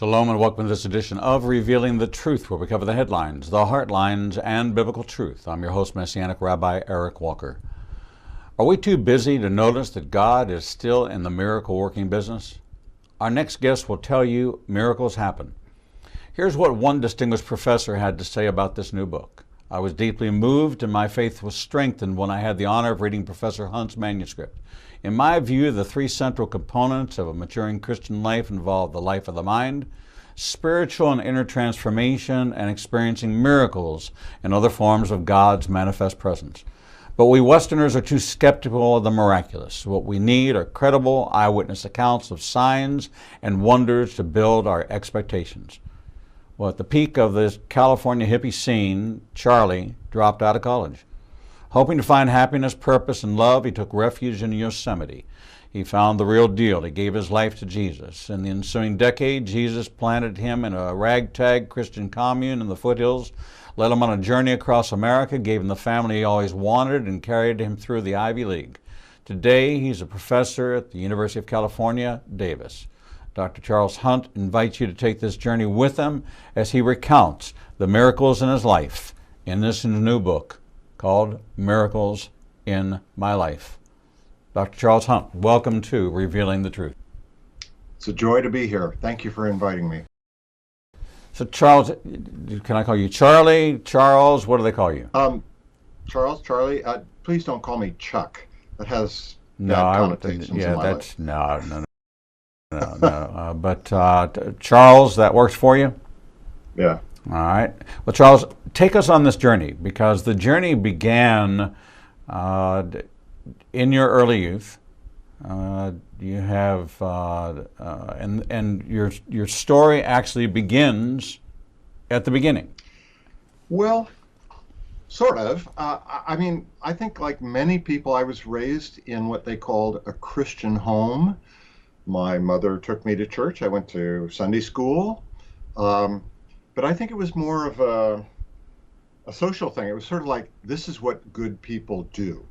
Shalom and welcome to this edition of Revealing the Truth, where we cover the headlines, the heartlines, and biblical truth. I'm your host, Messianic Rabbi Eric Walker. Are we too busy to notice that God is still in the miracle-working business? Our next guest will tell you miracles happen. Here's what one distinguished professor had to say about this new book. I was deeply moved and my faith was strengthened when I had the honor of reading Professor Hunt's manuscript. In my view, the three central components of a maturing Christian life involve the life of the mind, spiritual and inner transformation, and experiencing miracles and other forms of God's manifest presence. But we Westerners are too skeptical of the miraculous. What we need are credible eyewitness accounts of signs and wonders to build our expectations. Well, at the peak of this California hippie scene, Charlie dropped out of college. Hoping to find happiness, purpose, and love, he took refuge in Yosemite. He found the real deal. He gave his life to Jesus. In the ensuing decade, Jesus planted him in a ragtag Christian commune in the foothills, led him on a journey across America, gave him the family he always wanted, and carried him through the Ivy League. Today, he's a professor at the University of California, Davis. Dr. Charles Hunt invites you to take this journey with him as he recounts the miracles in his life in this new book called Miracles in My Life. Dr. Charles Hunt, welcome to Revealing the Truth. It's a joy to be here. Thank you for inviting me. So Charles, can I call you Charlie, Charles, what do they call you? Charles, Charlie, please don't call me Chuck. That has No, bad I connotations yeah, in my that's life. no. But Charles, that works for you? Yeah. All right. Well, Charles, take us on this journey, because the journey began in your early youth. You have, and your story actually begins at the beginning. Well, sort of. I mean, I think like many people, I was raised in what they called a Christian home. My mother took me to church. I went to Sunday school. But I think it was more of a social thing. It was sort of like, this is what good people do.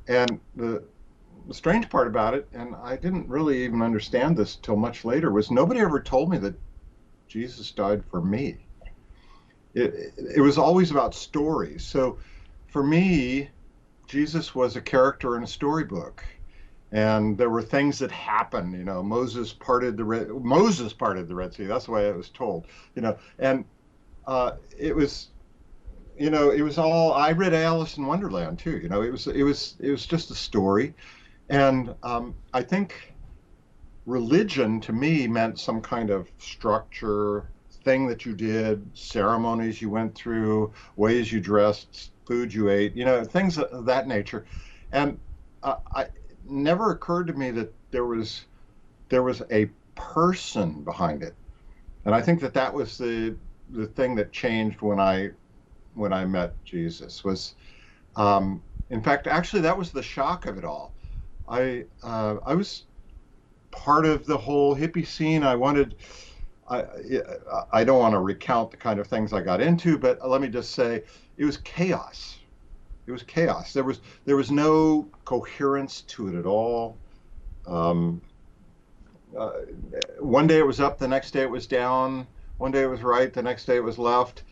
And the strange part about it, and I didn't really even understand this till much later, was nobody ever told me that Jesus died for me. It was always about stories. So for me, Jesus was a character in a storybook. And there were things that happened, you know, Moses parted the Red Sea. That's the way it was told, you know, and it was, you know, it was all, I read Alice in Wonderland too, you know, it was just a story. And I think religion to me meant some kind of structure, thing that you did, ceremonies you went through, ways you dressed, food you ate, you know, things of that nature. And never occurred to me that there was a person behind it, and I think that was the thing that changed when I met Jesus. Was in fact, actually, that was the shock of it all. I was part of the whole hippie scene. I don't want to recount the kind of things I got into, but let me just say it was chaos. It was chaos. There was no coherence to it at all. One day it was up, the next day it was down. One day it was right, the next day it was left.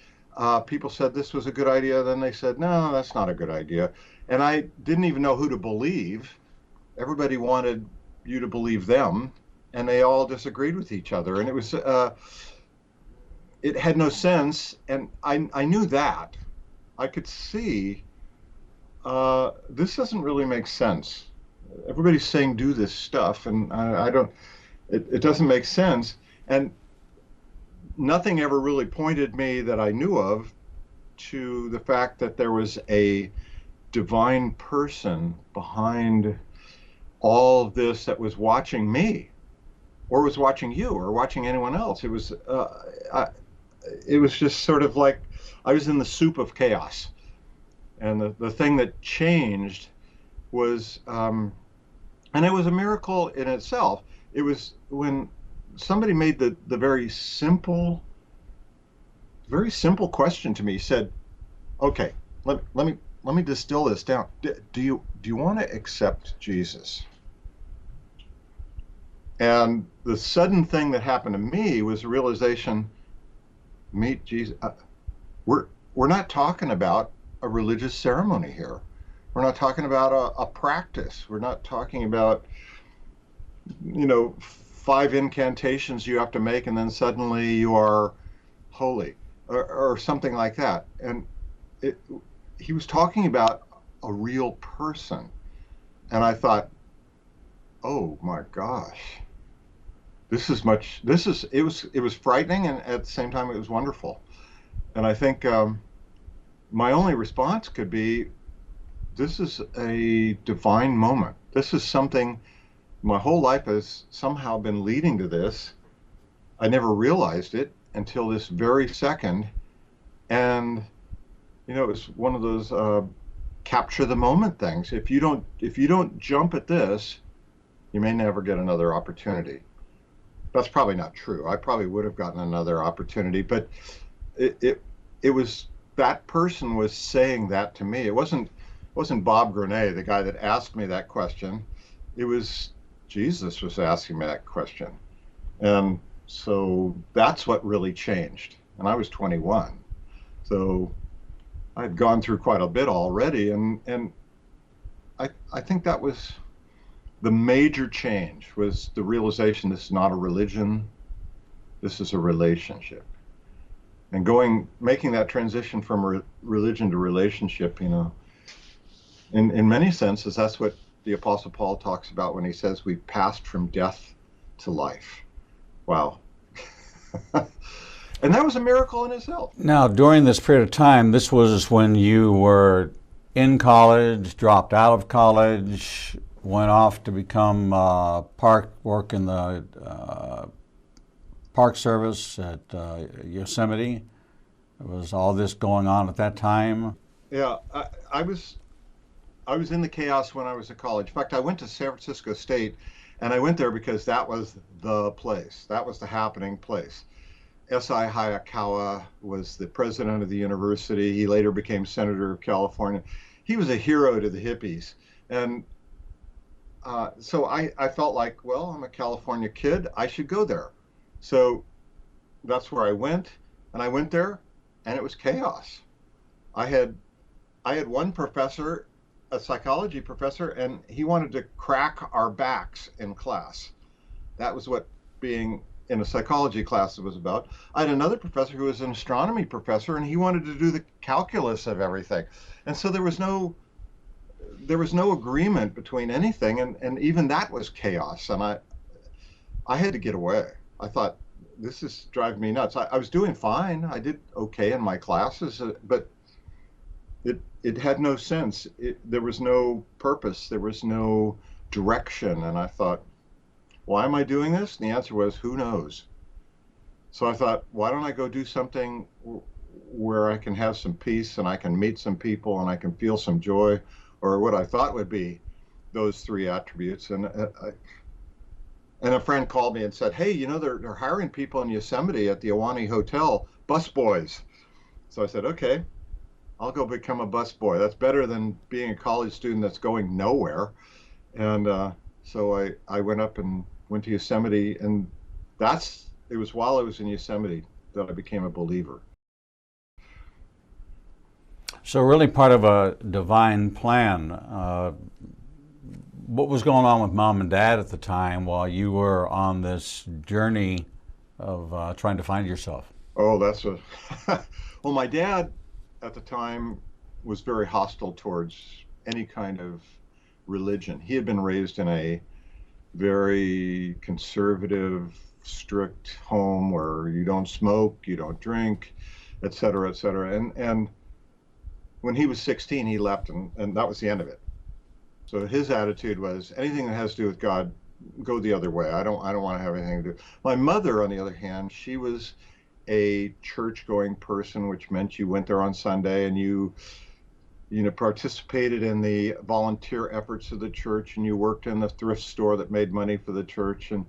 People said this was a good idea, then they said, no, that's not a good idea. And I didn't even know who to believe. Everybody wanted you to believe them, and they all disagreed with each other. And it was, it had no sense, and I knew that. I could see this doesn't really make sense. Everybody's saying do this stuff, and I don't, it doesn't make sense. And nothing ever really pointed me that I knew of to the fact that there was a divine person behind all of this that was watching me, or was watching you, or watching anyone else. It was just sort of like I was in the soup of chaos. And the thing that changed was, and it was a miracle in itself. It was when somebody made the very simple question to me. Said, "Okay, let me distill this down. Do you want to accept Jesus?" And the sudden thing that happened to me was the realization, meet Jesus. We're we're not talking about a religious ceremony here. We're not talking about a practice. We're not talking about, five incantations you have to make and then suddenly you are holy or something like that. And it, he was talking about a real person. And I thought, oh my gosh, it was frightening and at the same time it was wonderful. And I think my only response could be, this is a divine moment. This is something my whole life has somehow been leading to this. I never realized it until this very second. And, it was one of those capture the moment things. If you don't jump at this, you may never get another opportunity. That's probably not true. I probably would have gotten another opportunity, but it it, it was that person was saying that to me. It wasn't Bob Grenay, the guy that asked me that question. It was Jesus was asking me that question. And so that's what really changed. And I was 21. So I'd gone through quite a bit already. And I think that was the major change was the realization this is not a religion, this is a relationship. And making that transition from religion to relationship, in many senses, that's what the Apostle Paul talks about when he says we've passed from death to life. Wow. And that was a miracle in itself. Now, during this period of time, this was when you were in college, dropped out of college, went off to become work in the Park Service at Yosemite. Was all this going on at that time? Yeah, I was in the chaos when I was at college. In fact, I went to San Francisco State, and I went there because that was the place. That was the happening place. S.I. Hayakawa was the president of the university. He later became senator of California. He was a hero to the hippies. And so I felt like, well, I'm a California kid. I should go there. So that's where I went. And I went there, and it was chaos. I had one professor, a psychology professor, and he wanted to crack our backs in class. That was what being in a psychology class was about. I had another professor who was an astronomy professor, and he wanted to do the calculus of everything. And so there was no agreement between anything, and even that was chaos. And I had to get away. I thought, this is driving me nuts. I was doing fine. I did okay in my classes, but it had no sense. There was no purpose. There was no direction. And I thought, why am I doing this? And the answer was, who knows? So I thought, why don't I go do something where I can have some peace and I can meet some people and I can feel some joy, or what I thought would be those three attributes. And a friend called me and said, hey, they're hiring people in Yosemite at the Ahwahnee Hotel, busboys. So I said, okay, I'll go become a busboy. That's better than being a college student that's going nowhere. And so I went up and went to Yosemite, and it was while I was in Yosemite that I became a believer. So really part of a divine plan. What was going on with mom and dad at the time while you were on this journey of trying to find yourself? Oh, well, my dad at the time was very hostile towards any kind of religion. He had been raised in a very conservative, strict home where you don't smoke, you don't drink, et cetera, et cetera. And when he was 16, he left, and that was the end of it. So his attitude was, anything that has to do with God, go the other way. I don't want to have anything to do. My mother, on the other hand, she was a church-going person, which meant you went there on Sunday and you participated in the volunteer efforts of the church, and you worked in the thrift store that made money for the church, and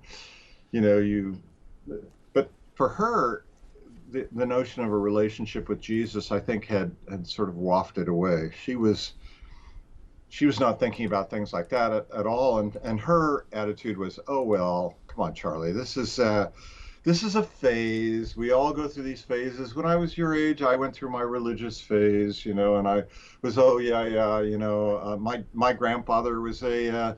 but for her, the notion of a relationship with Jesus, I think, had sort of wafted away. She was not thinking about things like that at all, and her attitude was, oh well, come come on, Charlie. This is a phase. We all go through these phases. When I was your age, I went through my religious phase, and I was, oh yeah, yeah, my grandfather was a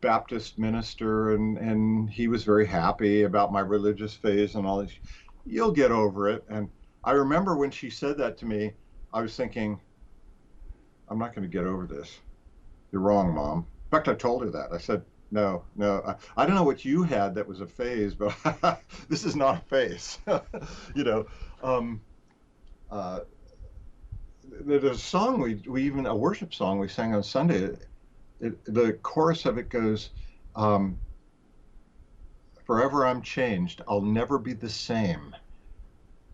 Baptist minister, and he was very happy about my religious phase and all this. You'll get over it. And I remember when she said that to me, I was thinking, I'm not going to get over this. You're wrong, Mom. In fact, I told her that. I said, no, no, I don't know what you had that was a phase, but this is not a phase. you know, um, uh, there's a song we even a worship song we sang on Sunday. The chorus of it goes, um, "Forever I'm changed. I'll never be the same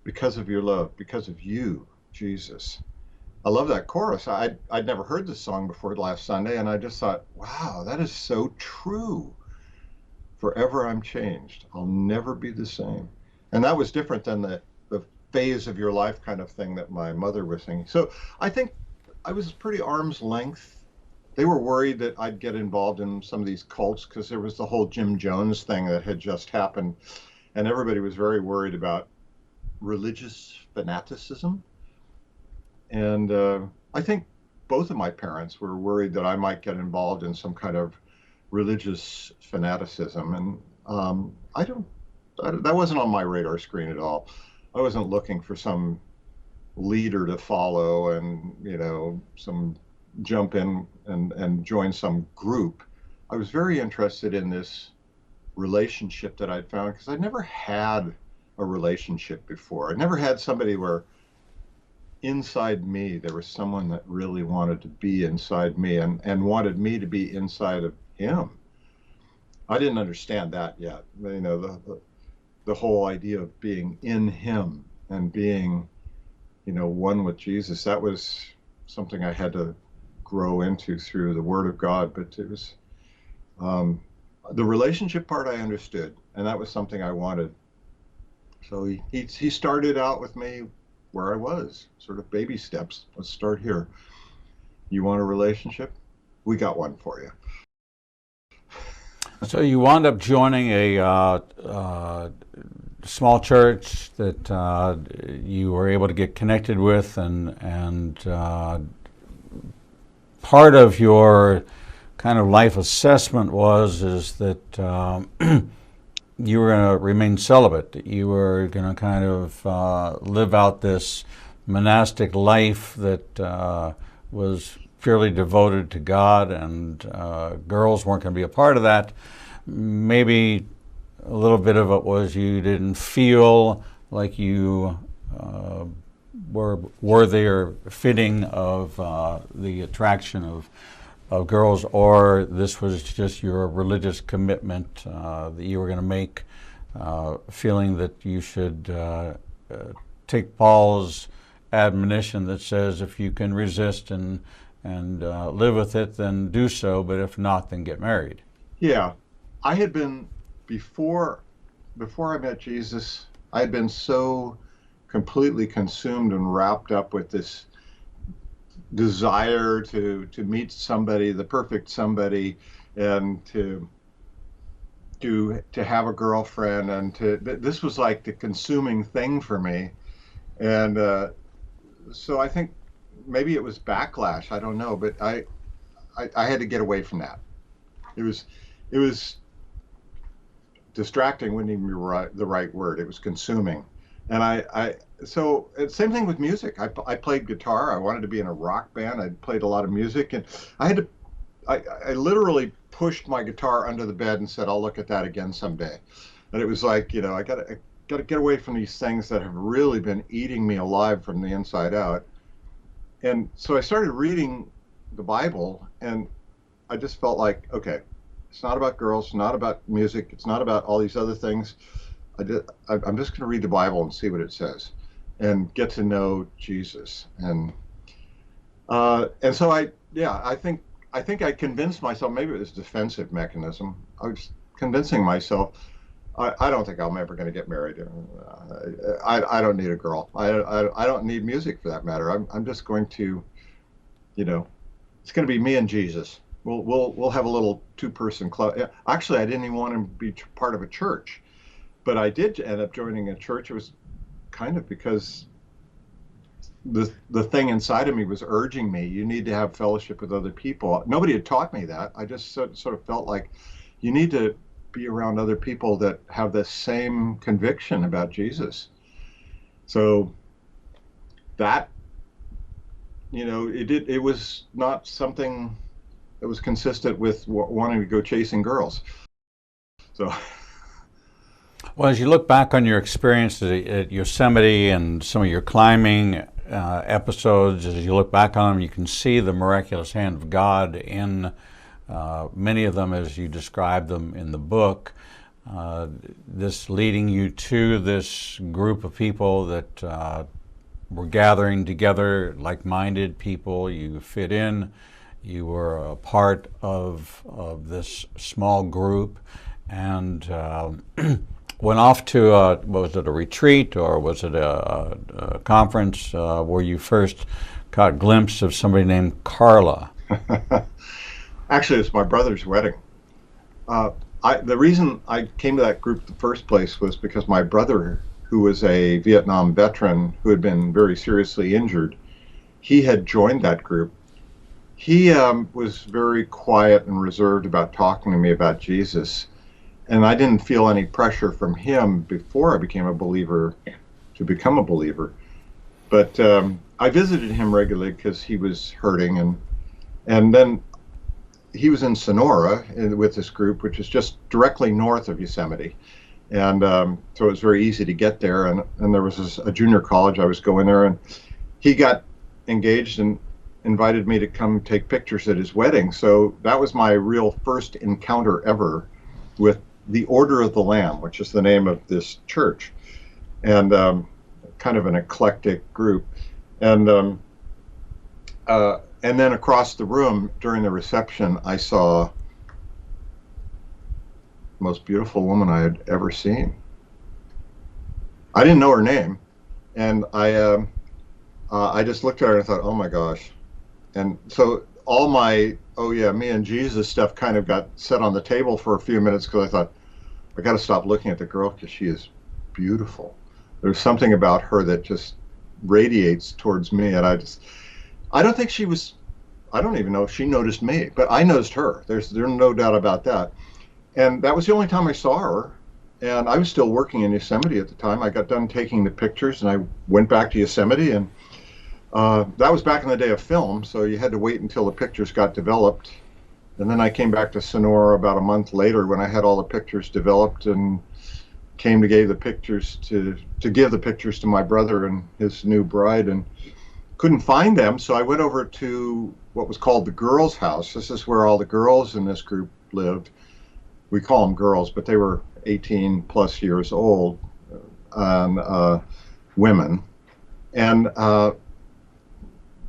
because of your love, because of you, Jesus." I love that chorus. I'd never heard this song before last Sunday, and I just thought, wow, that is so true. Forever I'm changed. I'll never be the same. And that was different than the phase of your life kind of thing that my mother was singing. So I think I was pretty arm's length. They were worried that I'd get involved in some of these cults because there was the whole Jim Jones thing that had just happened, and everybody was very worried about religious fanaticism. And I think both of my parents were worried that I might get involved in some kind of religious fanaticism. And that wasn't on my radar screen at all. I wasn't looking for some leader to follow and, some jump in and join some group. I was very interested in this relationship that I'd found because I'd never had a relationship before. I never had somebody where inside me there was someone that really wanted to be inside me and wanted me to be inside of him. I didn't understand that yet. The whole idea of being in him and being, one with Jesus, that was something I had to grow into through the Word of God. But it was the relationship part I understood, and that was something I wanted. So he started out with me where I was, sort of baby steps. Let's start here. You want a relationship? We got one for you. So you wound up joining a small church that you were able to get connected with, and part of your kind of life assessment is that you were going to remain celibate, that you were going to kind of live out this monastic life that was purely devoted to God, and girls weren't going to be a part of that. Maybe a little bit of it was you didn't feel like you were worthy or fitting of the attraction of girls, or this was just your religious commitment that you were going to make, feeling that you should take Paul's admonition that says if you can resist and live with it, then do so, but if not, then get married. Yeah, I had been before I met Jesus, I had been so completely consumed and wrapped up with this desire to meet somebody, the perfect somebody, and to have a girlfriend, and this was like the consuming thing for me. And so I think maybe it was backlash, I don't know, but I had to get away from that. It was distracting, wouldn't even be the right word. It was consuming. And so same thing with music. I played guitar. I wanted to be in a rock band. I played a lot of music, and I literally pushed my guitar under the bed and said, I'll look at that again someday. And it was like, I got to get away from these things that have really been eating me alive from the inside out. And so I started reading the Bible, and I just felt like, okay, it's not about girls, it's not about music, it's not about all these other things. I'm just going to read the Bible and see what it says, and get to know Jesus. And so I think I convinced myself. Maybe it was a defensive mechanism. I was convincing myself, I don't think I'm ever going to get married. I don't need a girl. I don't need music for that matter. I'm just going to, it's going to be me and Jesus. we'll have a little two-person club. Actually, I didn't even want to be part of a church, but I did end up joining a church. It was kind of because the thing inside of me was urging me, you need to have fellowship with other people. Nobody had taught me that. I just sort of felt like you need to be around other people that have the same conviction about Jesus. So that, it was not something that was consistent with wanting to go chasing girls. So, well, as you look back on your experience at Yosemite and some of your climbing episodes, as you look back on them, you can see the miraculous hand of God in many of them as you describe them in the book. This leading you to this group of people that were gathering together, like-minded people. You fit in. You were a part of this small group, and went off to was it a retreat or was it a conference where you first caught a glimpse of somebody named Carla? Actually, it's my brother's wedding. The reason I came to that group in the first place was because my brother, who was a Vietnam veteran who had been very seriously injured, he had joined that group. He was very quiet and reserved about talking to me about Jesus, and I didn't feel any pressure from him before I became a believer to become a believer. But I visited him regularly because he was hurting, and then he was in Sonora with this group, which is just directly north of Yosemite. And so it was very easy to get there. And there was a junior college I was going there, and he got engaged and invited me to come take pictures at his wedding. So that was my real first encounter ever with the Order of the Lamb, which is the name of this church, and kind of an eclectic group. And then across the room during the reception, I saw the most beautiful woman I had ever seen. I didn't know her name, and I just looked at her and thought, oh my gosh. And so all my, oh yeah, me and Jesus stuff kind of got set on the table for a few minutes because I thought, I got to stop looking at the girl because she is beautiful. There's something about her that just radiates towards me, and I don't think she was, I don't even know if she noticed me, but I noticed her. There's no doubt about that. And that was the only time I saw her. And I was still working in Yosemite at the time. I got done taking the pictures and I went back to Yosemite, and that was back in the day of film, so you had to wait until the pictures got developed. And then I came back to Sonora about a month later when I had all the pictures developed, and came to give the pictures to my brother and his new bride, and couldn't find them. So I went over to what was called the girls' house. This is where all the girls in this group lived. We call them girls, but they were 18 plus years old, women. And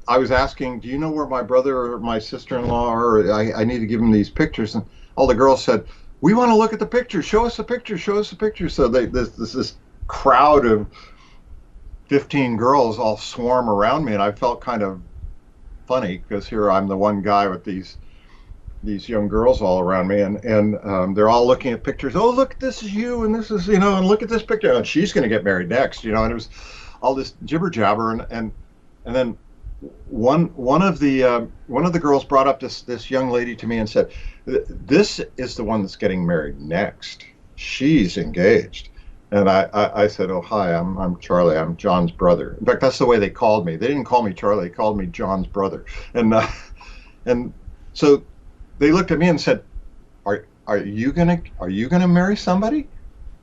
I was asking, do you know where my brother or my sister-in-law are? I need to give them these pictures. And all the girls said, we want to look at the pictures. Show us the pictures. Show us the pictures. So this crowd of 15 girls all swarm around me, and I felt kind of funny because here I'm the one guy with these young girls all around me, and they're all looking at pictures. Oh, look, this is you, and this is, and look at this picture, and she's going to get married next, and it was all this jibber jabber, and then one of the girls brought up this young lady to me and said, this is the one that's getting married next. She's engaged. And I said, oh, hi, I'm Charlie. I'm John's brother. In fact, that's the way they called me. They didn't call me Charlie. They called me John's brother. And so they looked at me and said, are you gonna marry somebody?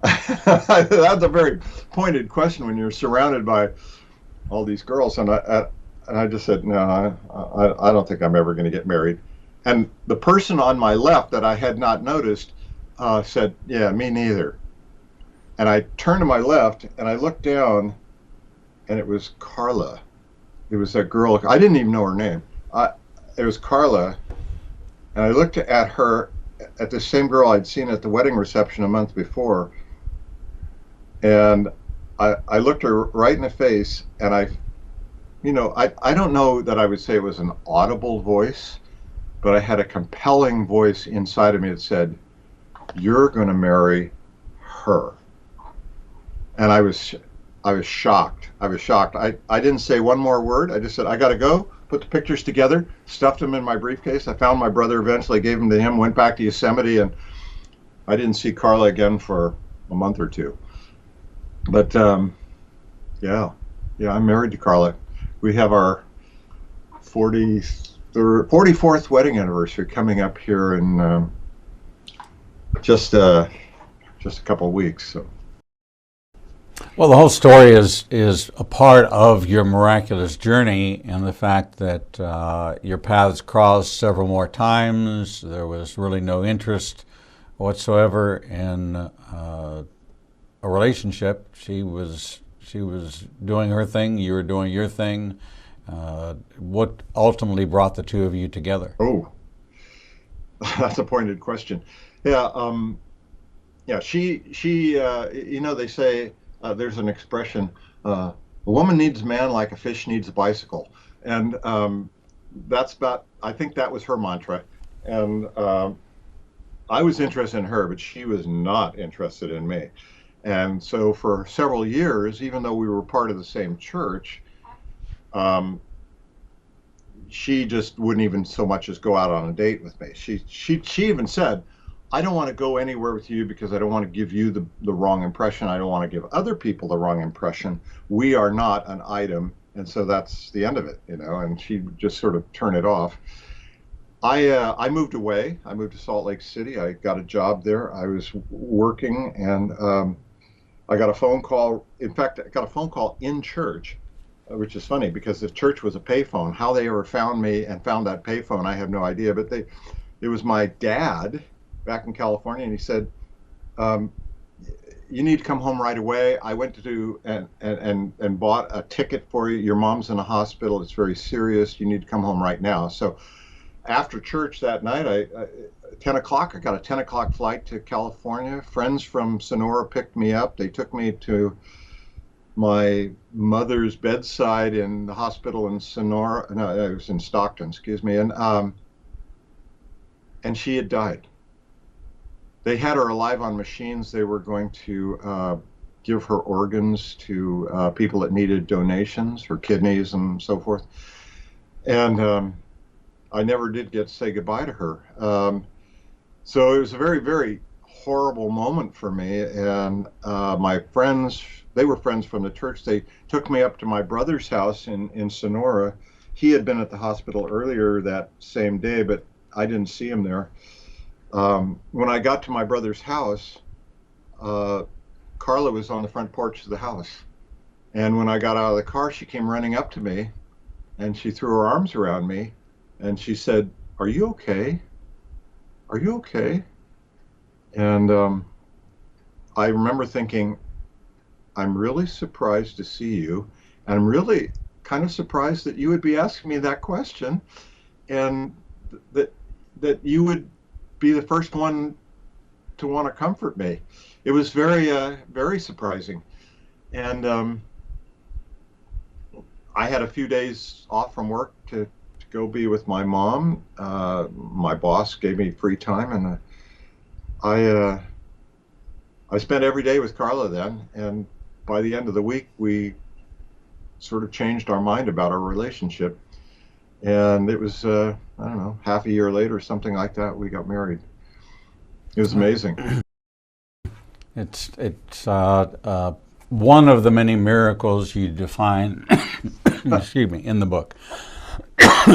That's a very pointed question when you're surrounded by all these girls. And I just said, no, I don't think I'm ever going to get married. And the person on my left that I had not noticed said, yeah, me neither. And I turned to my left and I looked down, and it was Carla. It was that girl. I didn't even know her name. It was Carla. And I looked at her, at the same girl I'd seen at the wedding reception a month before. And I looked her right in the face, and I don't know that I would say it was an audible voice, but I had a compelling voice inside of me that said, "You're going to marry her." And I was shocked. I was shocked. I didn't say one more word. I just said, "I got to go." Put the pictures together, stuffed them in my briefcase. I found my brother eventually, gave them to him, went back to Yosemite, and I didn't see Carla again for a month or two. But yeah, I'm married to Carla. We have our 44th wedding anniversary coming up here in just a couple of weeks. So. Well, the whole story is a part of your miraculous journey, and the fact that your paths crossed several more times. There was really no interest whatsoever in a relationship. She was doing her thing. You were doing your thing. What ultimately brought the two of you together? Oh, that's a pointed question. Yeah, yeah. She. They say. There's an expression, a woman needs a man like a fish needs a bicycle. And I think that was her mantra. And I was interested in her, but she was not interested in me. And so for several years, even though we were part of the same church, she just wouldn't even so much as go out on a date with me. She even said, "I don't want to go anywhere with you because I don't want to give you the wrong impression. I don't want to give other people the wrong impression. We are not an item." And so that's the end of it, and she just sort of turned it off. I moved away. I moved to Salt Lake City. I got a job there. I was working, and I got a phone call. In fact, I got a phone call in church, which is funny because the church was a payphone. How they ever found me and found that payphone, I have no idea. But it was my dad back in California, and he said, "You need to come home right away. I went to and bought a ticket for you. Your mom's in a hospital. It's very serious. You need to come home right now." So after church that night, 10 o'clock, I got a 10 o'clock flight to California. Friends from Sonora picked me up. They took me to my mother's bedside in the hospital in Sonora. No, it was in Stockton, excuse me. And she had died. They had her alive on machines. They were going to give her organs to people that needed donations, her kidneys and so forth. And I never did get to say goodbye to her. So it was a very, very horrible moment for me. And my friends, they were friends from the church. They took me up to my brother's house in Sonora. He had been at the hospital earlier that same day, but I didn't see him there. When I got to my brother's house, Carla was on the front porch of the house. And when I got out of the car, she came running up to me and she threw her arms around me and she said, "Are you okay? Are you okay?" And I remember thinking, I'm really surprised to see you. And I'm really kind of surprised that you would be asking me that question and that you would be the first one to want to comfort me. It was very, very surprising. And I had a few days off from work to go be with my mom. My boss gave me free time, and I spent every day with Carla then. And by the end of the week, we sort of changed our mind about our relationship. And it was, I don't know, half a year later, something like that, we got married. It was amazing. It's one of the many miracles you define, excuse me, in the book.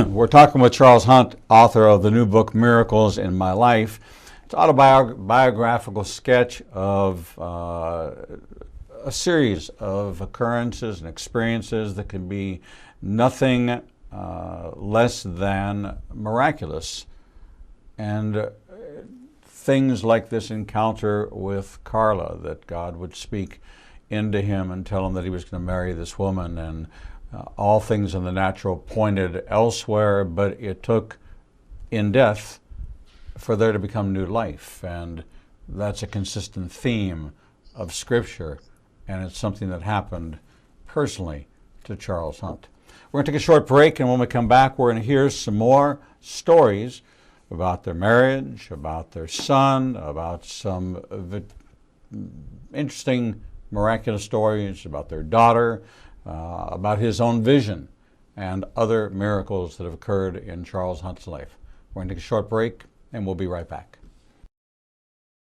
We're talking with Charles Hunt, author of the new book, Miracles in My Life. It's an autobiographical sketch of a series of occurrences and experiences that can be nothing less than miraculous. And things like this encounter with Carla, that God would speak into him and tell him that he was going to marry this woman, and all things in the natural pointed elsewhere, but it took in death for there to become new life. And that's a consistent theme of Scripture, and it's something that happened personally to Charles Hunt. We're going to take a short break, and when we come back, we're going to hear some more stories about their marriage, about their son, about some interesting, miraculous stories about their daughter, about his own vision, and other miracles that have occurred in Charles Hunt's life. We're going to take a short break, and we'll be right back.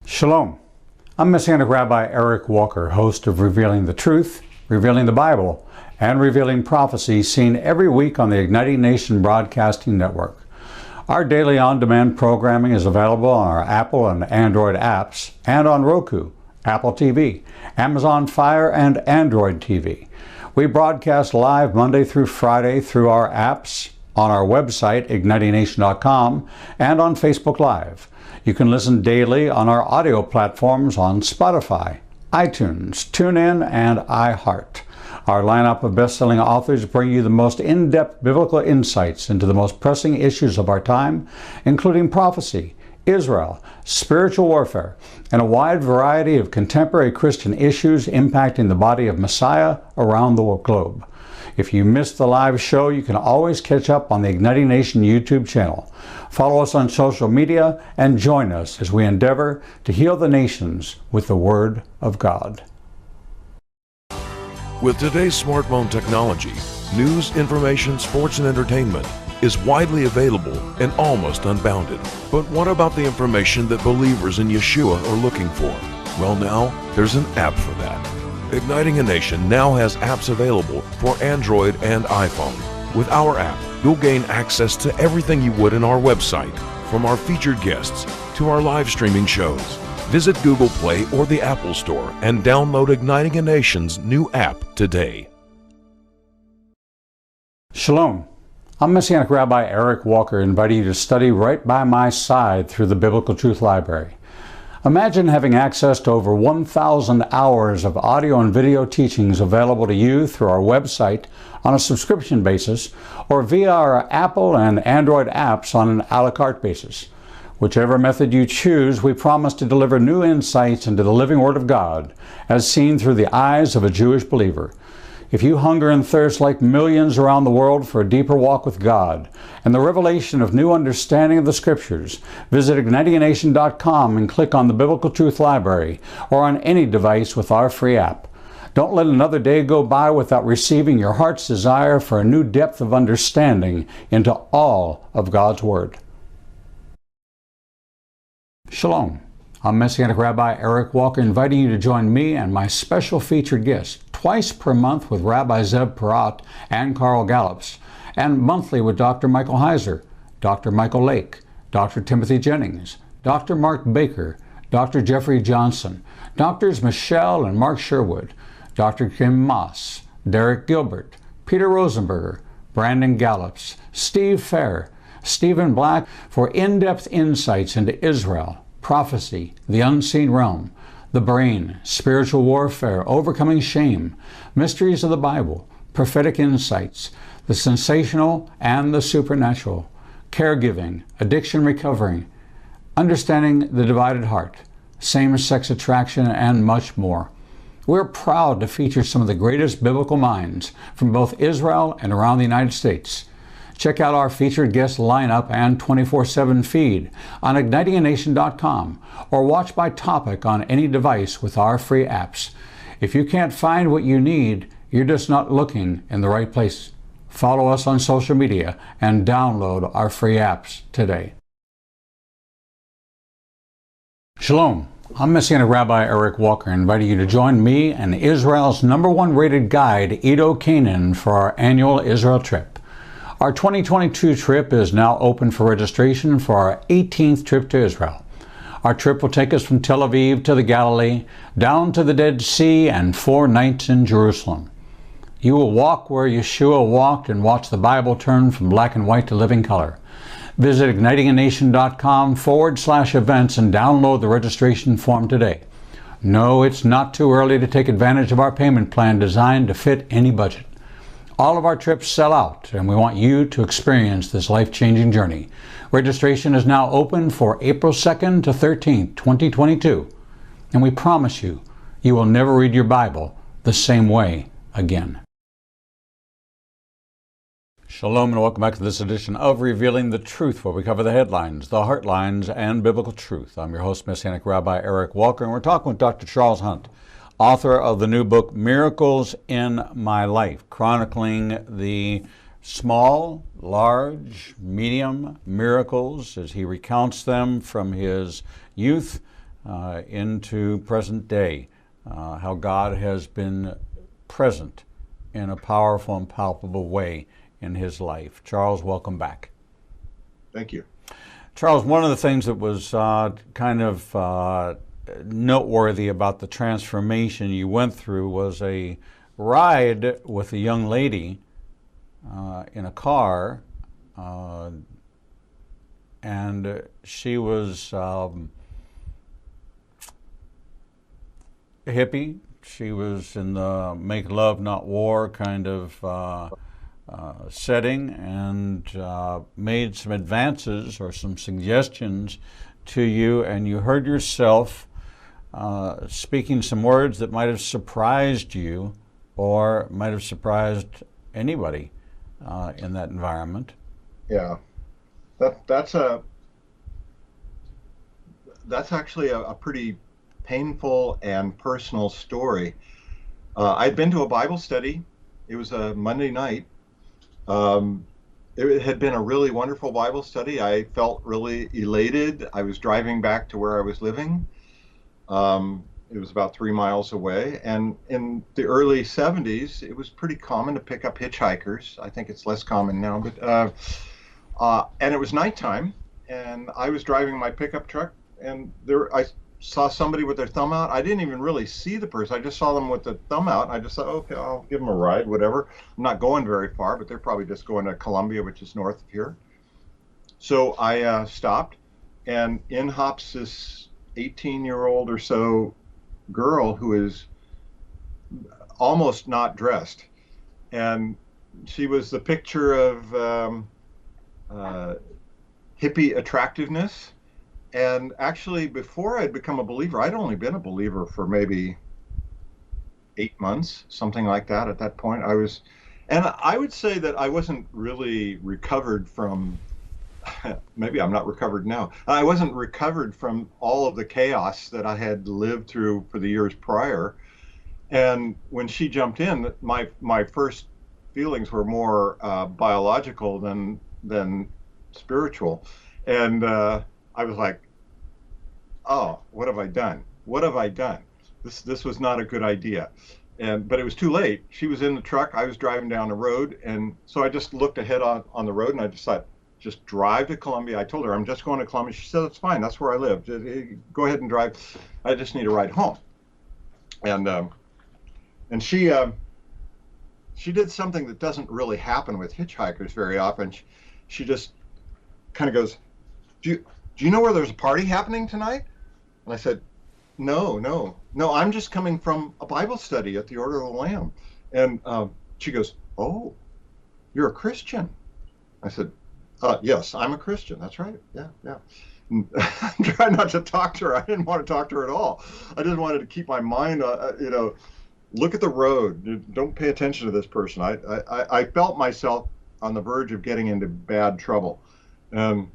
Shalom. I'm Messianic Rabbi Eric Walker, host of Revealing the Truth, Revealing the Bible, and Revealing Prophecy, seen every week on the Igniting Nation Broadcasting Network. Our daily on-demand programming is available on our Apple and Android apps and on Roku, Apple TV, Amazon Fire, and Android TV. We broadcast live Monday through Friday through our apps, on our website, ignitingnation.com, and on Facebook Live. You can listen daily on our audio platforms on Spotify, iTunes, TuneIn, and iHeart. Our lineup of best-selling authors bring you the most in-depth biblical insights into the most pressing issues of our time, including prophecy, Israel, spiritual warfare, and a wide variety of contemporary Christian issues impacting the body of Messiah around the globe. If you missed the live show, you can always catch up on the Igniting Nation YouTube channel. Follow us on social media and join us as we endeavor to heal the nations with the Word of God. With today's smartphone technology, news, information, sports, and entertainment is widely available and almost unbounded. But what about the information that believers in Yeshua are looking for? Well, now there's an app for that. Igniting a Nation now has apps available for Android and iPhone. With our app, you'll gain access to everything you would in our website, from our featured guests to our live streaming shows. Visit Google Play or the Apple Store and download Igniting a Nation's new app today. Shalom. I'm Messianic Rabbi Eric Walker, inviting you to study right by my side through the Biblical Truth Library. Imagine having access to over 1,000 hours of audio and video teachings available to you through our website on a subscription basis or via our Apple and Android apps on an a la carte basis. Whichever method you choose, we promise to deliver new insights into the living Word of God as seen through the eyes of a Jewish believer. If you hunger and thirst like millions around the world for a deeper walk with God and the revelation of new understanding of the Scriptures, visit ignitingnation.com and click on the Biblical Truth Library or on any device with our free app. Don't let another day go by without receiving your heart's desire for a new depth of understanding into all of God's Word. Shalom. I'm Messianic Rabbi Eric Walker, inviting you to join me and my special featured guests twice per month with Rabbi Zeb Parat and Carl Gallups, and monthly with Dr. Michael Heiser, Dr. Michael Lake, Dr. Timothy Jennings, Dr. Mark Baker, Dr. Jeffrey Johnson, Drs. Michelle and Mark Sherwood, Dr. Kim Moss, Derek Gilbert, Peter Rosenberger, Brandon Gallups, Steve Fair, Stephen Black, for in-depth insights into Israel, prophecy, the unseen realm, the brain, spiritual warfare, overcoming shame, mysteries of the Bible, prophetic insights, the sensational and the supernatural, caregiving, addiction recovery, understanding the divided heart, same-sex attraction, and much more. We're proud to feature some of the greatest biblical minds from both Israel and around the United States. Check out our featured guest lineup and 24/7 feed on ignitingnation.com or watch by topic on any device with our free apps. If you can't find what you need, you're just not looking in the right place. Follow us on social media and download our free apps today. Shalom. I'm Messianic Rabbi Eric Walker, inviting you to join me and Israel's #1 rated guide, Edo Canaan, for our annual Israel trip. Our 2022 trip is now open for registration for our 18th trip to Israel. Our trip will take us from Tel Aviv to the Galilee, down to the Dead Sea, and 4 nights in Jerusalem. You will walk where Yeshua walked and watch the Bible turn from black and white to living color. Visit ignitingnation.com/events and download the registration form today. No, it's not too early to take advantage of our payment plan designed to fit any budget. All of our trips sell out, and we want you to experience this life-changing journey. Registration is now open for April 2nd to 13th, 2022, and we promise you, you will never read your Bible the same way again. Shalom and welcome back to this edition of Revealing the Truth, where we cover the headlines, the heart lines, and biblical truth. I'm your host, Messianic Rabbi Eric Walker, and we're talking with Dr. Charles Hunt, author of the new book, Miracles in My Life, chronicling the small, large, medium miracles as he recounts them from his youth into present day, how God has been present in a powerful and palpable way in his life. Charles, welcome back. Thank you. Charles, one of the things that was kind of noteworthy about the transformation you went through was a ride with a young lady in a car, and she was a hippie. She was in the make love, not war kind of setting, and made some advances or some suggestions to you, and you heard yourself speaking some words that might have surprised you or might have surprised anybody in that environment. Yeah, that's actually a pretty painful and personal story. I'd been to a Bible study. It was a Monday night. It had been a really wonderful Bible study. I felt really elated. I was driving back to where I was living. It was about 3 miles away. And in the early 70s, it was pretty common to pick up hitchhikers. I think it's less common now. And it was nighttime, and I was driving my pickup truck, and I saw somebody with their thumb out. I didn't even really see the person. I just saw them with the thumb out. I just thought, okay, I'll give them a ride, whatever. I'm not going very far, but they're probably just going to Columbia, which is north of here. So I stopped, and in hops this 18-year-old or so girl who is almost not dressed. And she was the picture of hippie attractiveness. And actually, before I'd become a believer, I'd only been a believer for maybe 8 months, something like that at that point. And I would say that I wasn't really recovered from, maybe I'm not recovered now. I wasn't recovered from all of the chaos that I had lived through for the years prior. And when she jumped in, my first feelings were more biological than spiritual. And I was like, oh, what have I done? What have I done? This was not a good idea. But it was too late. She was in the truck. I was driving down the road. And so I just looked ahead on the road, and I just thought, just drive to Columbia. I told her, I'm just going to Columbia. She said, that's fine. That's where I live. Go ahead and drive. I just need a ride home. And she did something that doesn't really happen with hitchhikers very often. She just kind of goes, do you know where there's a party happening tonight? And I said, no, I'm just coming from a Bible study at the Order of the Lamb. And she goes, oh, you're a Christian. I said, yes, I'm a Christian. That's right. Yeah. I tried not to talk to her. I didn't want to talk to her at all. I just wanted to keep my mind, look at the road. Don't pay attention to this person. I felt myself on the verge of getting into bad trouble. And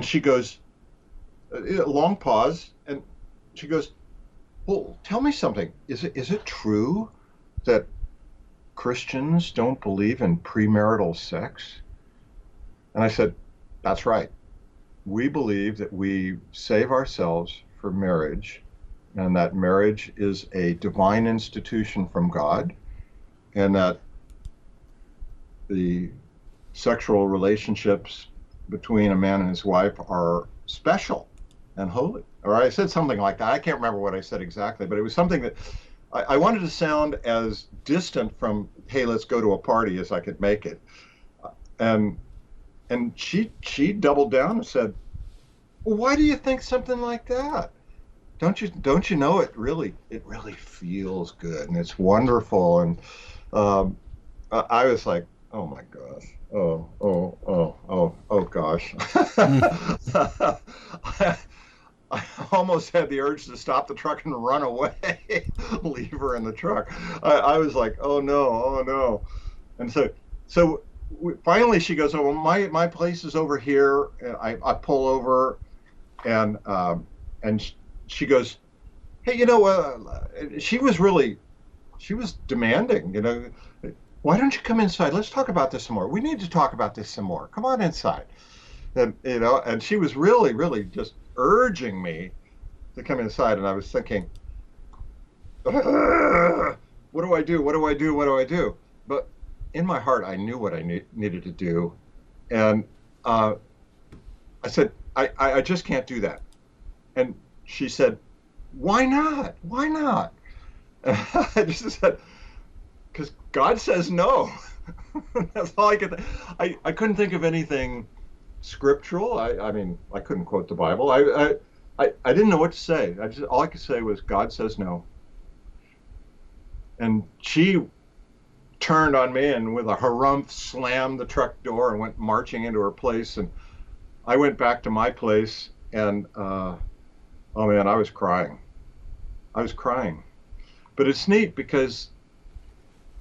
she goes, a long pause, and she goes, well, tell me something. Is it true that Christians don't believe in premarital sex? And I said, that's right. We believe that we save ourselves for marriage, and that marriage is a divine institution from God, and that the sexual relationships between a man and his wife are special and holy. Or I said something like that. I can't remember what I said exactly, but it was something that I wanted to sound as distant from, hey, let's go to a party as I could make it. And she doubled down and said, well, why do you think something like that? Don't you know it really feels good and it's wonderful. And I was like, oh my gosh. Oh gosh. I almost had the urge to stop the truck and run away, leave her in the truck. I was like, oh no. And so finally she goes, oh, well, my place is over here. And I pull over, and she goes, hey, she was demanding, why don't you come inside? Let's talk about this some more. We need to talk about this some more. Come on inside. And she was really, really just urging me to come inside. And I was thinking, what do I do? What do I do? What do I do? But in my heart, I knew what I needed to do. And I said, I just can't do that. And she said, why not? Why not? And I just said, because God says no. That's all I could. I couldn't think of anything scriptural. I mean, I couldn't quote the Bible. I didn't know what to say. All I could say was, God says no. And she turned on me and with a harumph slammed the truck door and went marching into her place. And I went back to my place, and oh man, I was crying. I was crying. But it's neat because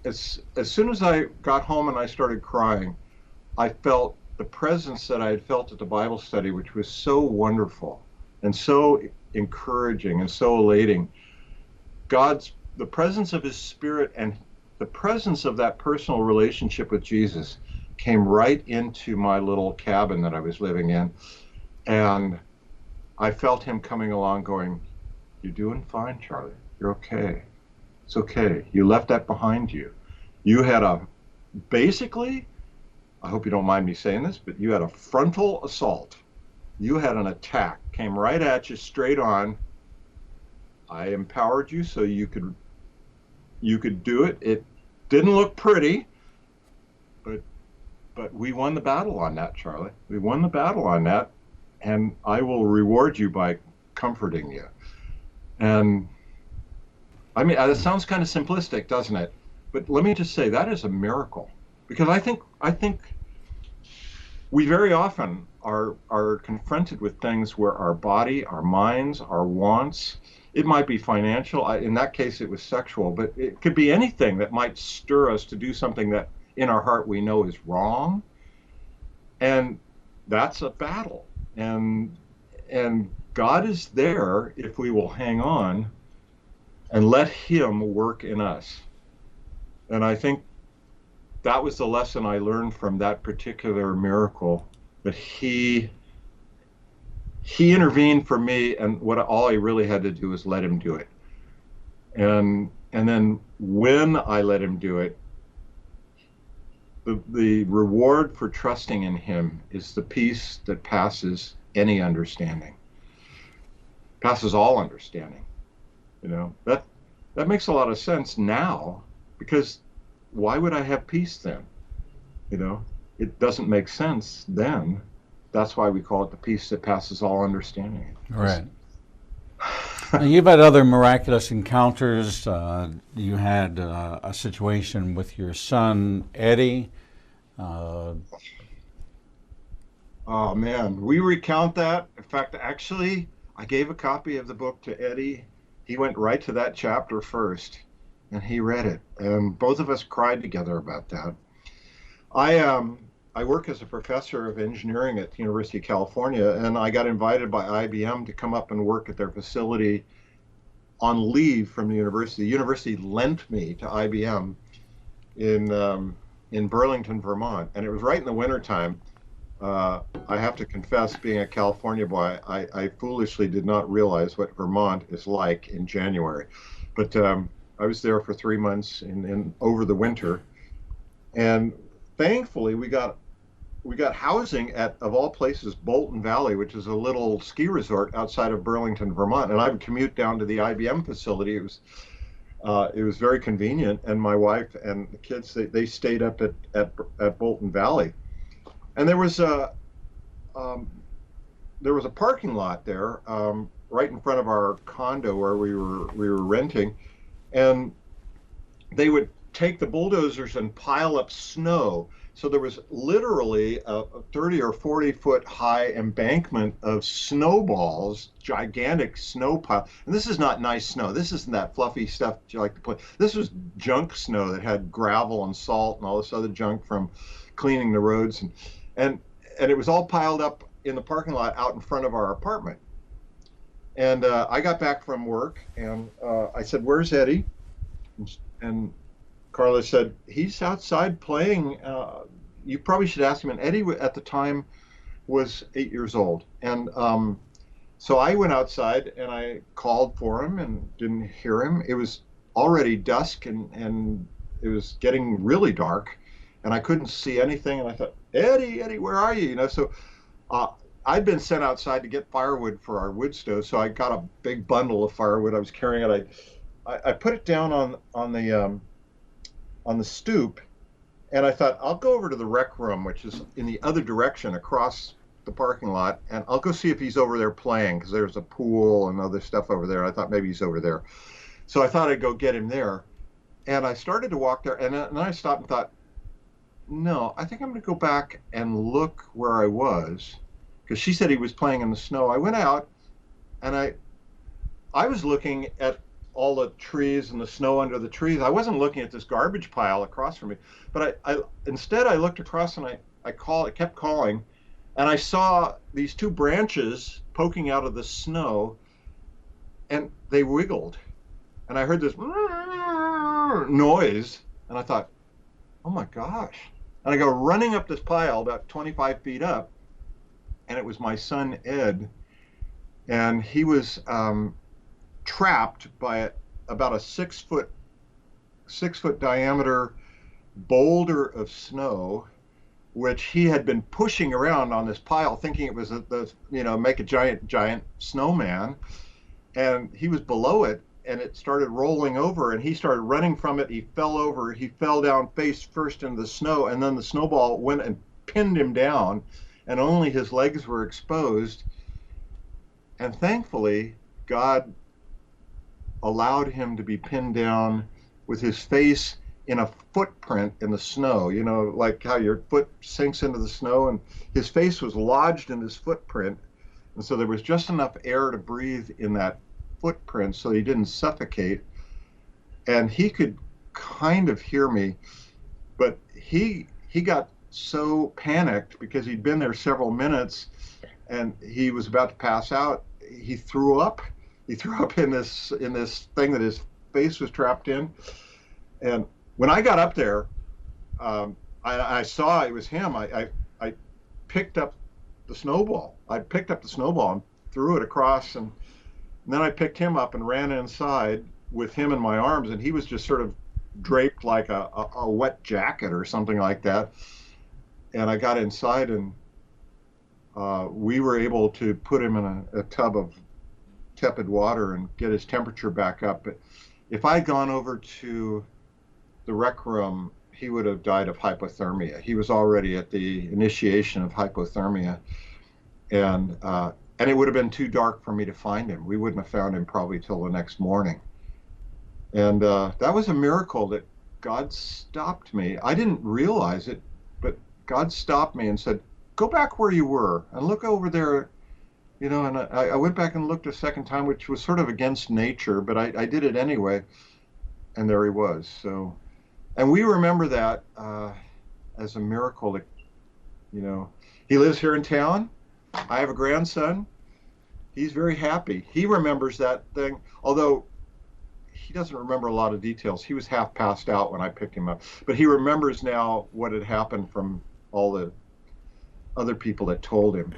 as soon as I got home and I started crying, I felt the presence that I had felt at the Bible study, which was so wonderful and so encouraging and so elating. The presence of his Spirit and the presence of that personal relationship with Jesus came right into my little cabin that I was living in. And I felt him coming along going, you're doing fine, Charlie. You're okay. It's okay. You left that behind you. You had basically, I hope you don't mind me saying this, but you had a frontal assault. You had an attack, came right at you, straight on. I empowered you so you could do it. It didn't look pretty, but we won the battle on that, Charlie. We won the battle on that, and I will reward you by comforting you. And I mean, that sounds kind of simplistic, doesn't it? But let me just say that is a miracle, because I think we very often are confronted with things where our body, our minds, our wants, it might be financial. In that case, it was sexual, but it could be anything that might stir us to do something that in our heart we know is wrong. And that's a battle. And God is there if we will hang on and let him work in us. And I think that was the lesson I learned from that particular miracle, that he intervened for me, and all I really had to do was let him do it. And then when I let him do it, the reward for trusting in him is the peace that passes any understanding, passes all understanding. That makes a lot of sense now, because why would I have peace then? It doesn't make sense then. That's why we call it the peace that passes all understanding. Right. Now, you've had other miraculous encounters. You had a situation with your son, Eddie. Oh, man. We recount that. In fact, actually, I gave a copy of the book to Eddie. He went right to that chapter first, and he read it. And both of us cried together about that. I work as a professor of engineering at the University of California, and I got invited by IBM to come up and work at their facility on leave from the university. The university lent me to IBM in Burlington, Vermont, and it was right in the wintertime. I have to confess, being a California boy, I foolishly did not realize what Vermont is like in January. But I was there for 3 months over the winter, and thankfully we got housing at, of all places, Bolton Valley, which is a little ski resort outside of Burlington, Vermont. And I would commute down to the IBM facility. It was very convenient, and my wife and the kids, they stayed up at Bolton Valley. And there was a parking lot there right in front of our condo where we were renting, and they would take the bulldozers and pile up snow So there was literally a 30 or 40 foot high embankment of snowballs, gigantic snow pile. And this is not nice snow. This isn't that fluffy stuff you like to play. This was junk snow that had gravel and salt and all this other junk from cleaning the roads. And, and it was all piled up in the parking lot out in front of our apartment. And I got back from work and I said, "Where's Eddie?" And Carla said, "He's outside playing. You probably should ask him." And Eddie at the time was 8 years old. And so I went outside and I called for him and didn't hear him. It was already dusk and it was getting really dark and I couldn't see anything. And I thought, Eddie, where are you? So I'd been sent outside to get firewood for our wood stove. So I got a big bundle of firewood. I was carrying it. I put it down on the stoop, and I thought I'll go over to the rec room, which is in the other direction across the parking lot, and I'll go see if he's over there playing because there's a pool and other stuff over there. I thought maybe he's over there, so I thought I'd go get him there, and I started to walk there, and then I stopped and thought, no, I think I'm going to go back and look where I was, because she said he was playing in the snow. I went out, and I was looking at all the trees and the snow under the trees. I wasn't looking at this garbage pile across from me, but instead I looked across and I kept calling, and I saw these two branches poking out of the snow, and they wiggled, and I heard this noise, and I thought, oh my gosh. And I go running up this pile about 25 feet up, and it was my son, Ed, and he was trapped by about a 6 foot diameter boulder of snow, which he had been pushing around on this pile, thinking it was make a giant snowman, and he was below it, and it started rolling over, and he started running from it. He fell over. He fell down face first into the snow, and then the snowball went and pinned him down, and only his legs were exposed. And thankfully, God allowed him to be pinned down with his face in a footprint in the snow, like how your foot sinks into the snow, and his face was lodged in this footprint. And so there was just enough air to breathe in that footprint so he didn't suffocate. And he could kind of hear me, but he got so panicked because he'd been there several minutes and he was about to pass out. He threw up. He threw up in this thing that his face was trapped in. And when I got up there, I saw it was him. I picked up the snowball. I picked up the snowball and threw it across, and then I picked him up and ran inside with him in my arms, and he was just sort of draped like a wet jacket or something like that. And I got inside, and we were able to put him in a tub of tepid water and get his temperature back up. But if I'd gone over to the rec room, he would have died of hypothermia. He was already at the initiation of hypothermia, and it would have been too dark for me to find him. We wouldn't have found him probably till the next morning. And that was a miracle that God stopped me. I didn't realize it, but God stopped me and said, "Go back where you were and look over there." And I went back and looked a second time, which was sort of against nature, but I did it anyway. And there he was. So, and we remember that as a miracle that, he lives here in town. I have a grandson. He's very happy. He remembers that thing, although he doesn't remember a lot of details. He was half passed out when I picked him up, but he remembers now what had happened from all the other people that told him.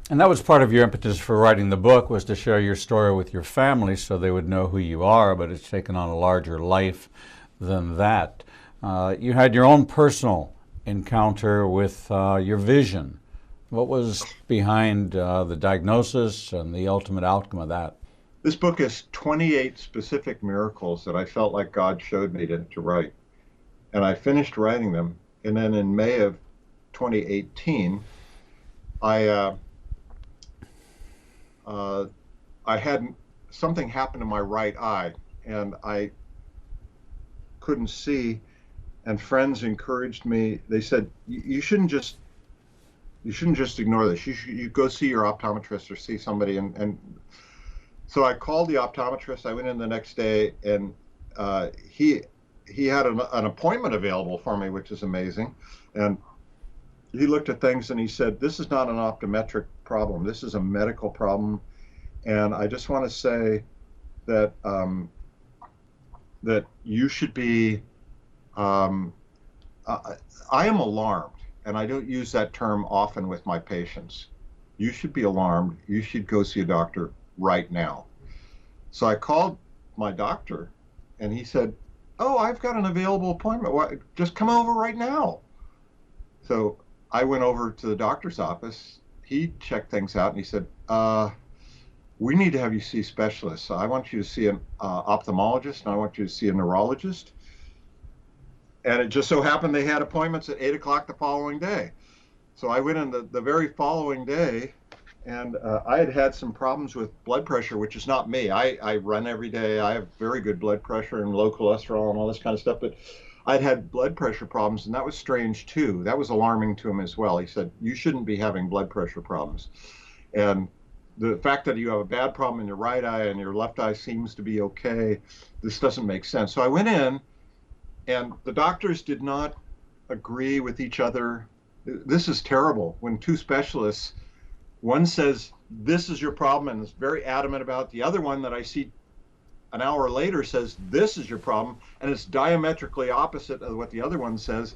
And that was part of your impetus for writing the book, was to share your story with your family so they would know who you are, but it's taken on a larger life than that. You had your own personal encounter with your vision. What was behind the diagnosis and the ultimate outcome of that? This book is 28 specific miracles that I felt like God showed me to write. And I finished writing them. And then in May of 2018, I had something happen to my right eye, and I couldn't see. and friends encouraged me. They said, you shouldn't just ignore this. You go see your optometrist or see somebody. And so I called the optometrist. I went in the next day, and he had an appointment available for me, which is amazing. And he looked at things and he said, this is not an optometric problem. This is a medical problem. And I just want to say that that you should be. I am alarmed, and I don't use that term often with my patients. You should be alarmed. You should go see a doctor right now. So I called my doctor, and he said, oh, I've got an available appointment. Why, just come over right now. So I went over to the doctor's office. He checked things out, and he said, we need to have you see specialists. So I want you to see an ophthalmologist, and I want you to see a neurologist. And it just so happened they had appointments at 8 o'clock the following day. So I went in the very following day, and I had some problems with blood pressure, which is not me. I run every day. I have very good blood pressure and low cholesterol and all this kind of stuff. But I'd had blood pressure problems, and that was strange too. That was alarming to him as well. He said, you shouldn't be having blood pressure problems. And the fact that you have a bad problem in your right eye and your left eye seems to be okay, this doesn't make sense. So I went in, and the doctors did not agree with each other. This is terrible. When two specialists, one says, this is your problem and is very adamant about it. The other one that I see an hour later says, this is your problem, and it's diametrically opposite of what the other one says.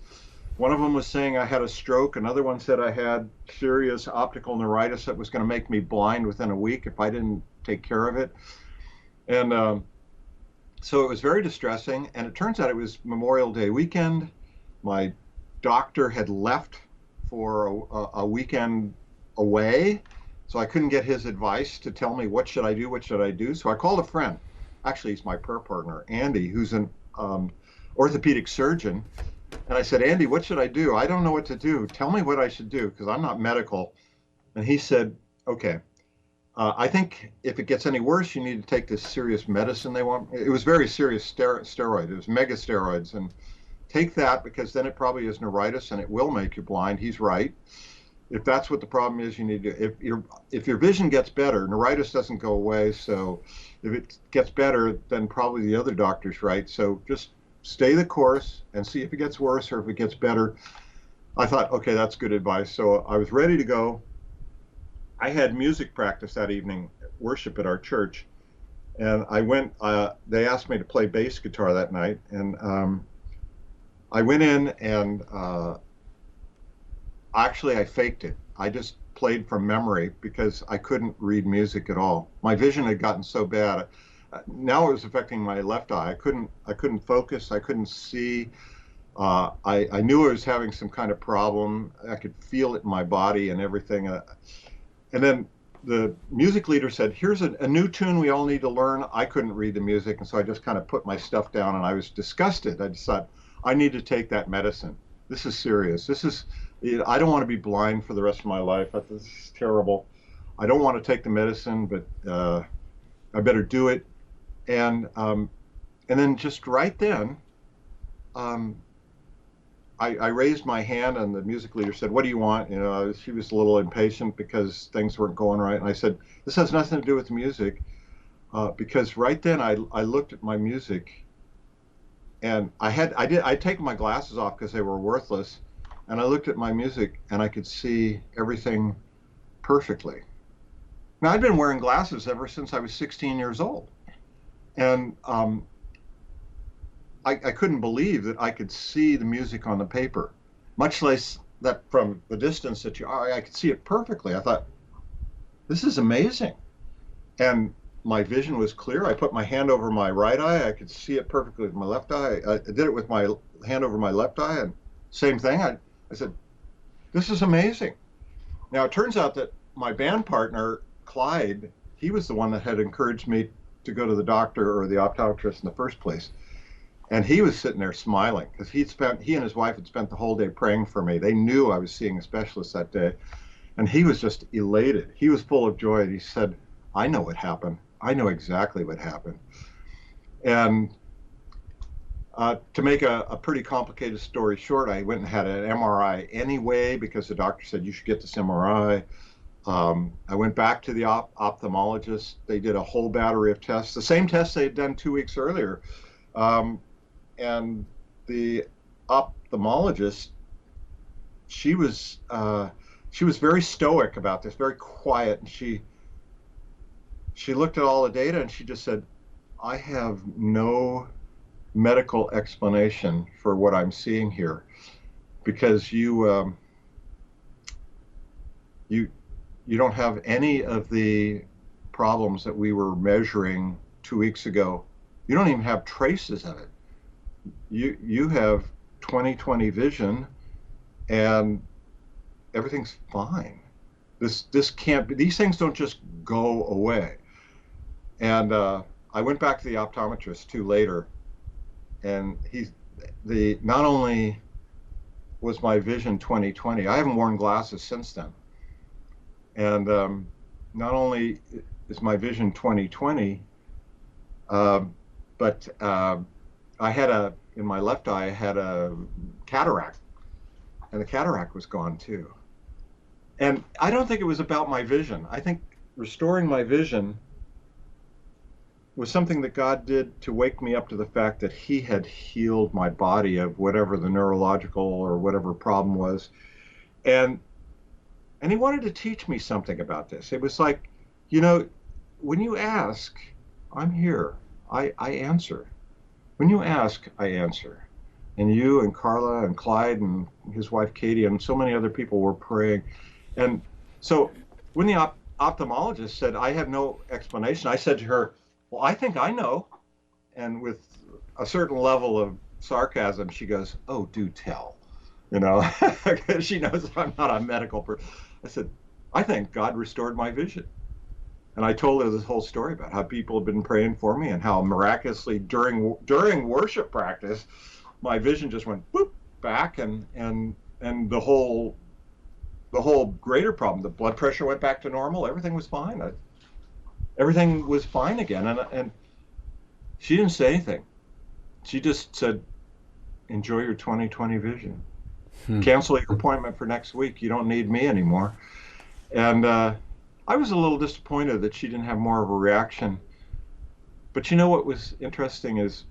One of them was saying I had a stroke. Another one said I had serious optical neuritis that was going to make me blind within a week if I didn't take care of it. And so it was very distressing, and it turns out it was Memorial Day weekend. My doctor had left for a weekend away, so I couldn't get his advice to tell me what should I do. So I called a friend. Actually, he's my prayer partner, Andy, who's an orthopedic surgeon. And I said, Andy, what should I do? I don't know what to do. Tell me what I should do, because I'm not medical. And he said, okay. I think if it gets any worse, you need to take this serious medicine they want. It was very serious steroid. It was mega steroids. And take that, because then it probably is neuritis and it will make you blind. He's right. If that's what the problem is, you need to, if your vision gets better, neuritis doesn't go away. So if it gets better, then probably the other doctor's right. So just stay the course and see if it gets worse or if it gets better. I thought, okay, that's good advice. So I was ready to go. I had music practice that evening, worship at our church, and I went, they asked me to play bass guitar that night, and I went in and actually I faked it. I just played from memory because I couldn't read music at all. My vision had gotten so bad. Now it was affecting my left eye. I couldn't focus. I couldn't see. I knew I was having some kind of problem. I could feel it in my body and everything. And then the music leader said, here's a new tune we all need to learn. I couldn't read the music, and so I just kind of put my stuff down, and I was disgusted. I just thought, I need to take that medicine. This is serious. I don't want to be blind for the rest of my life. This is terrible. I don't want to take the medicine, but I better do it. And then just right then, I raised my hand, and the music leader said, what do you want? You know, she was a little impatient because things weren't going right. And I said, this has nothing to do with music, because right then I looked at my music, and I'd taken my glasses off because they were worthless, and I looked at my music and I could see everything perfectly. Now, I'd been wearing glasses ever since I was 16 years old. And I couldn't believe that I could see the music on the paper, much less that from the distance that I could see it perfectly. I thought, this is amazing. And my vision was clear. I put my hand over my right eye. I could see it perfectly with my left eye. I did it with my hand over my left eye, and same thing. I said, this is amazing. Now, it turns out that my band partner, Clyde, he was the one that had encouraged me to go to the doctor or the optometrist in the first place. And he was sitting there smiling because he and his wife had spent the whole day praying for me. They knew I was seeing a specialist that day. And he was just elated. He was full of joy. And he said, I know what happened. I know exactly what happened. And To make a pretty complicated story short, I went and had an MRI anyway because the doctor said you should get this MRI. I went back to the ophthalmologist. They did a whole battery of tests, the same tests they had done 2 weeks earlier. And the ophthalmologist, she was very stoic about this, very quiet, and she looked at all the data and she just said, "I have no medical explanation for what I'm seeing here, because you don't have any of the problems that we were measuring 2 weeks ago. You don't even have traces of it. You have 20/20 vision, and everything's fine. This can't be. These things don't just go away." And I went back to the optometrist too later, and not only was my vision 20/20, I haven't worn glasses since then. And not only is my vision 20/20, but I had in my left eye, I had a cataract, and the cataract was gone too. And I don't think it was about my vision. I think restoring my vision was something that God did to wake me up to the fact that He had healed my body of whatever the neurological or whatever problem was. And He wanted to teach me something about this. It was like, when you ask, I'm here. I answer. When you ask, I answer. And you and Carla and Clyde and his wife Katie and so many other people were praying. And so when the ophthalmologist said, "I have no explanation," I said to her, "Well, I think I know." And with a certain level of sarcasm, she goes, "Oh, do tell." She knows I'm not a medical person. I said, "I think God restored my vision." And I told her this whole story about how people have been praying for me and how miraculously during worship practice, my vision just went whoop back, and the whole greater problem, the blood pressure went back to normal. Everything was fine. Everything was fine again. And she didn't say anything. She just said, "Enjoy your 20/20 vision. Cancel your appointment for next week. You don't need me anymore." And I was a little disappointed that she didn't have more of a reaction. But what was interesting is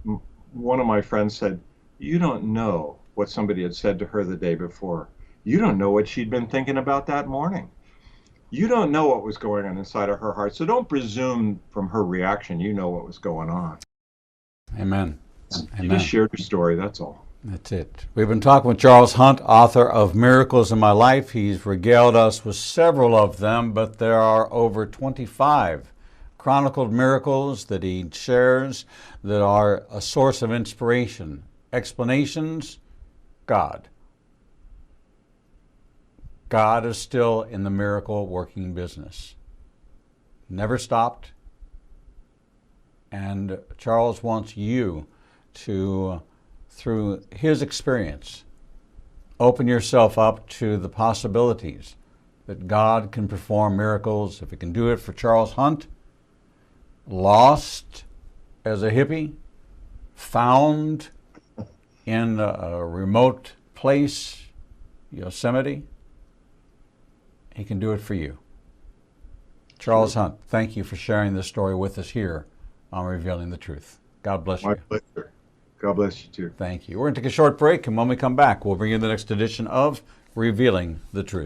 one of my friends said, "You don't know what somebody had said to her the day before. You don't know what she'd been thinking about that morning. You don't know what was going on inside of her heart. So don't presume from her reaction you know what was going on." Amen. She just shared her story, that's all. That's it. We've been talking with Charles Hunt, author of Miracles in My Life. He's regaled us with several of them, but there are over 25 chronicled miracles that he shares that are a source of inspiration. Explanations, God. God is still in the miracle working business. Never stopped. And Charles wants you to, through his experience, open yourself up to the possibilities that God can perform miracles. If He can do it for Charles Hunt, lost as a hippie, found in a remote place, Yosemite, He can do it for you. Charles Hunt, thank you for sharing this story with us here on Revealing the Truth. God bless you. My pleasure. God bless you too. Thank you. We're going to take a short break, and when we come back, we'll bring you the next edition of Revealing the Truth.